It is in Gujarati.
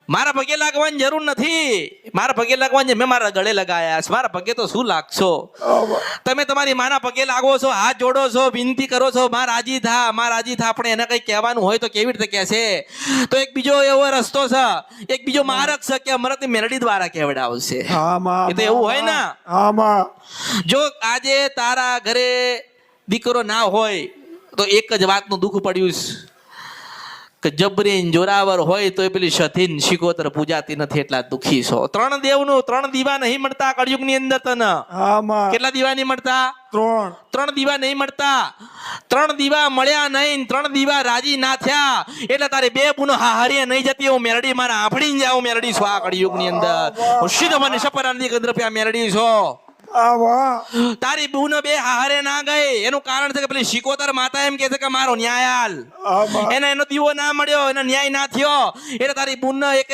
મારા પગે લાગવાની જરૂર નથી. મારા પગે લાગવાની મેં મારા ગળે લગાયા છે. મારા પગે તો શું લાગશો? તમે તમારી માના પગે લાગો છો, હાથ જોડો છો, વિનંતી કરો છો, માં રાજી થા, માં રાજી થા. આપણે એને કઈ કહેવાનું હોય તો કેવી રીતે કહેશે? તો એક બીજો એવો રસ્તો છે, એક બીજો માર્ગ છે કે અમૃત મેલડી દ્વારા કહેવડાવશે. એ તો એવું હોય ને. જો આજે તારા ઘરે દીકરો ના હોય તો એક જ વાતનું દુઃખ પડ્યું છે કે જબરીન જોરાવર હોય તો પેલી સતીન શિકોતર પૂજાતી નથી, એટલા દુખી છો. 3 દેવનું 3 દીવા નહીં મળતા કળયુગની અંદર તને. કેટલા દીવા નહીં મળતા? 3 દીવા નહીં મળતા. 3 દીવા મળ્યા નહીં, 3 દીવા રાજી ના થયા એટલે તારે 2 પૂનો હાહરીએ નહીં જતી. હું મેરડી મારા આફડીને જાઉં મેરડી છો આ કળયુગની અંદર. હું સિદ્ધ મને સપરાંદી ગંદ્રપ્યા મેરડી છો. તારી બહુ 2 હારે ના ગઈ એનું કારણ છે કે પેલી શિકોતર માતા એમ કે છે કે મારો ન્યાયાલ એને એનો દીવો ના મળ્યો, એનો ન્યાય ના થયો એટલે તારી બુન એક